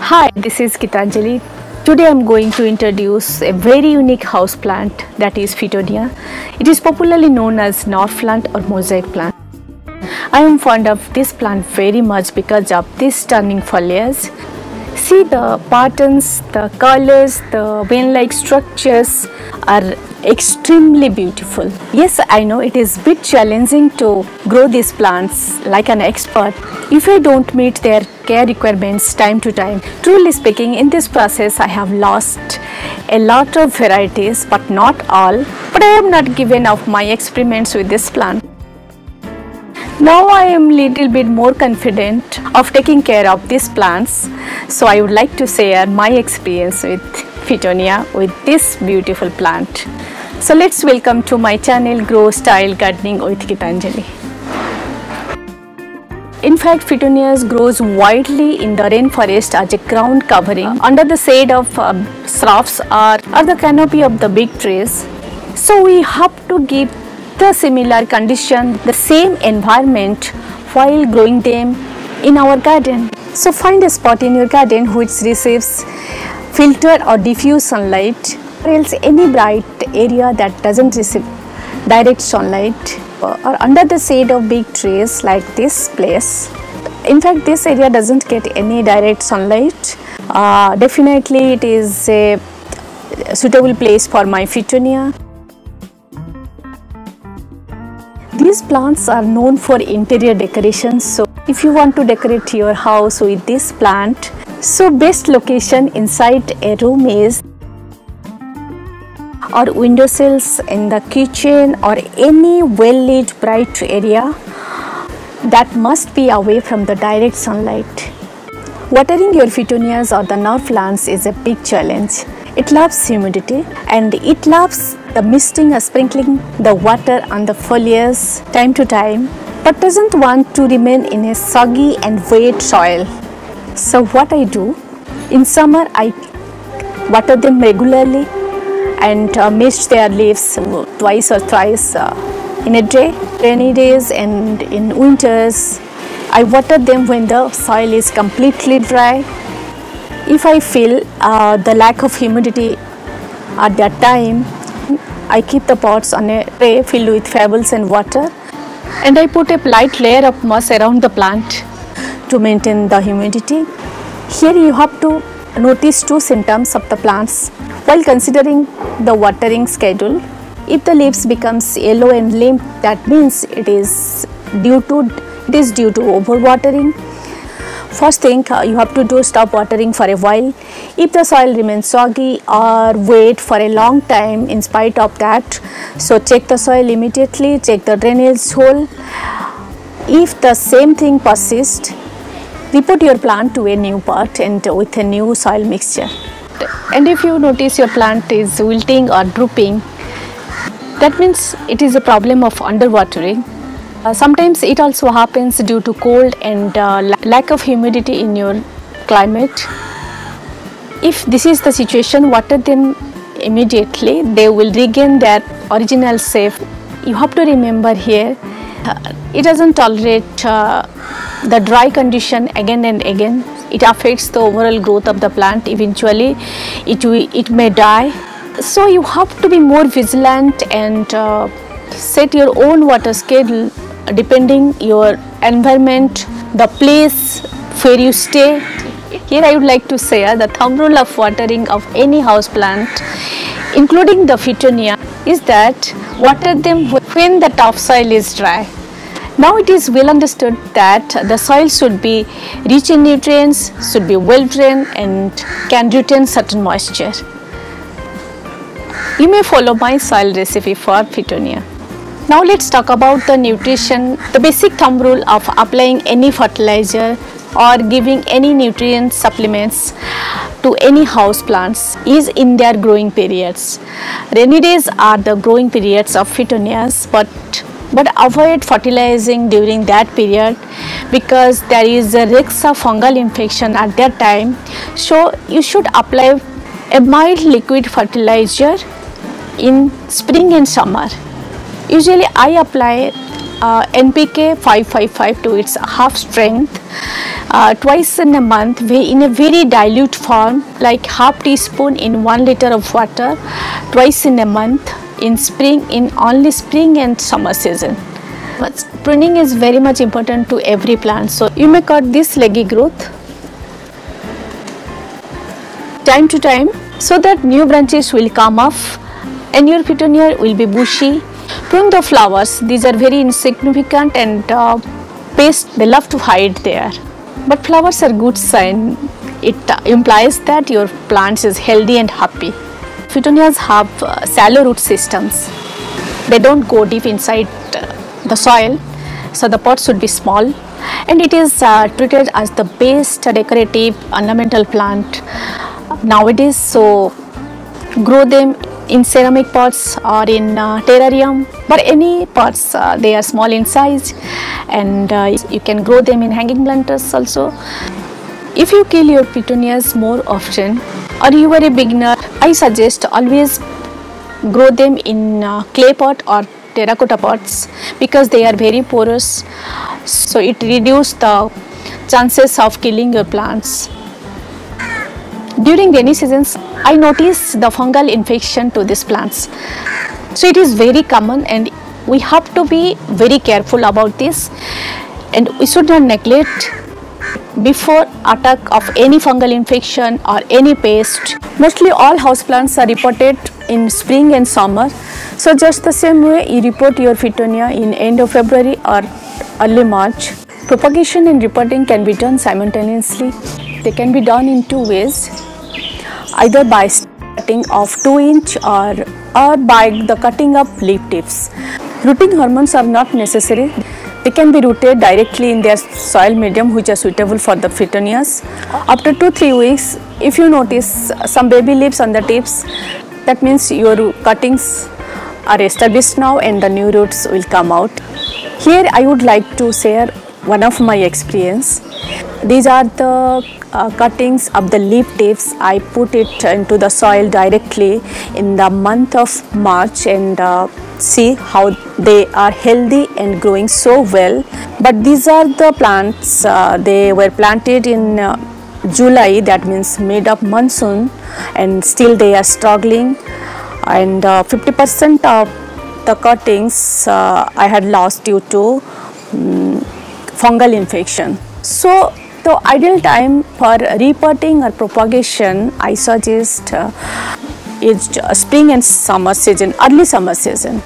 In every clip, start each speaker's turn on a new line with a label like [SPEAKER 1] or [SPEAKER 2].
[SPEAKER 1] Hi, this is Geetanjali. Today I am going to introduce a very unique house plant, that is Fittonia. It is popularly known as North plant or mosaic plant. I am fond of this plant very much because of this stunning foliage. See the patterns, the colors, the vein-like structures are extremely beautiful. Yes, I know it is a bit challenging to grow these plants like an expert if I don't meet their care requirements time to time. Truly speaking, in this process I have lost a lot of varieties, but not all. But I have not given up my experiments with this plant. Now I am little bit more confident of taking care of these plants, so I would like to share my experience with Fittonia, with this beautiful plant. So let's welcome to my channel Grow Style Gardening with Geetanjali. In fact, Fittonia grows widely in the rainforest as a ground covering under the shade of shrubs or the canopy of the big trees. So we have to give the similar condition, the same environment while growing them in our garden. So find a spot in your garden which receives filtered or diffuse sunlight, or else any bright area that doesn't receive direct sunlight, or under the shade of big trees like this place. In fact, this area doesn't get any direct sunlight. Definitely it is a suitable place for my Fittonia. These plants are known for interior decorations, so if you want to decorate your house with this plant, so best location inside a room is or windowsills in the kitchen or any well-lit bright area that must be away from the direct sunlight. Watering your Fittonias or the North plants is a big challenge. It loves humidity and it loves the misting or sprinkling the water on the foliage time to time, but doesn't want to remain in a soggy and wet soil. So what I do, in summer I water them regularly and mist their leaves twice or thrice in a day. Rainy days and in winters I water them when the soil is completely dry. If I feel the lack of humidity at that time, I keep the pots on a tray filled with pebbles and water, and I put a light layer of moss around the plant to maintain the humidity. Here you have to notice two symptoms of the plants while considering the watering schedule. If the leaves becomes yellow and limp, that means it is due to overwatering. First thing you have to do, stop watering for a while. If the soil remains soggy or wet for a long time in spite of that, so check the soil immediately, check the drainage hole. If the same thing persists, repot your plant to a new pot and with a new soil mixture. And if you notice your plant is wilting or drooping, that means it is a problem of underwatering. Sometimes it also happens due to cold and lack of humidity in your climate. If this is the situation, water them immediately. They will regain their original shape. You have to remember here, it doesn't tolerate the dry condition again and again. It affects the overall growth of the plant. Eventually it may die. So you have to be more vigilant and set your own water schedule depending your environment, the place where you stay. Here I would like to share the thumb rule of watering of any house plant, including the Fittonia, is that water them when the topsoil is dry. Now it is well understood that the soil should be rich in nutrients, should be well drained and can retain certain moisture. You may follow my soil recipe for Fittonia. Now let's talk about the nutrition. The basic thumb rule of applying any fertilizer or giving any nutrient supplements to any house plants is in their growing periods. Rainy days are the growing periods of Fittonias, but avoid fertilizing during that period because there is a risk of fungal infection at that time. So you should apply a mild liquid fertilizer in spring and summer. Usually I apply NPK 555 to its half strength twice in a month in a very dilute form, like half teaspoon in 1 liter of water, twice in a month in spring, in only spring and summer season. But pruning is very much important to every plant, so you may cut this leggy growth time to time so that new branches will come off and your Fittonia will be bushy. Prune the flowers, these are very insignificant and they love to hide there. But flowers are good sign. It implies that your plants is healthy and happy. Fittonias have shallow root systems. They don't go deep inside the soil, so the pot should be small, and it is treated as the best decorative ornamental plant nowadays. So grow them in ceramic pots or in terrarium, but any pots, they are small in size, and you can grow them in hanging planters also. If you kill your petunias more often, or you are a beginner, I suggest always grow them in clay pot or terracotta pots because they are very porous, so it reduces the chances of killing your plants. During rainy seasons, I notice the fungal infection to these plants. So it is very common and we have to be very careful about this, and we should not neglect before attack of any fungal infection or any pest. Mostly all houseplants are reported in spring and summer. So just the same way you repot your Fittonia in end of February or early March. Propagation and repotting can be done simultaneously. They can be done in two ways, either by cutting of 2-inch or by the cutting up leaf tips. Rooting hormones are not necessary. They can be rooted directly in their soil medium which are suitable for the Fittonias. After 2-3 weeks, if you notice some baby leaves on the tips, that means your cuttings are established now and the new roots will come out. Here I would like to share one of my experience. These are the cuttings of the leaf tips. I put it into the soil directly in the month of March and see how they are healthy and growing so well. But these are the plants, they were planted in July, that means mid of monsoon, and still they are struggling, and 50% of the cuttings I had lost due to fungal infection. So the ideal time for repotting or propagation, I suggest is spring and summer season, early summer season.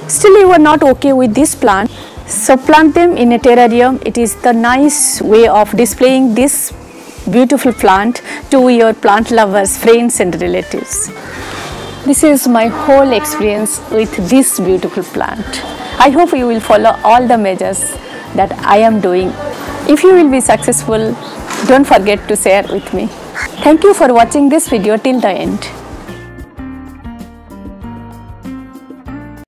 [SPEAKER 1] Still you are not okay with this plant, so plant them in a terrarium. It is the nice way of displaying this beautiful plant to your plant lovers, friends and relatives. This is my whole experience with this beautiful plant. I hope you will follow all the measures that I am doing. If you will be successful, don't forget to share with me. Thank you for watching this video till the end.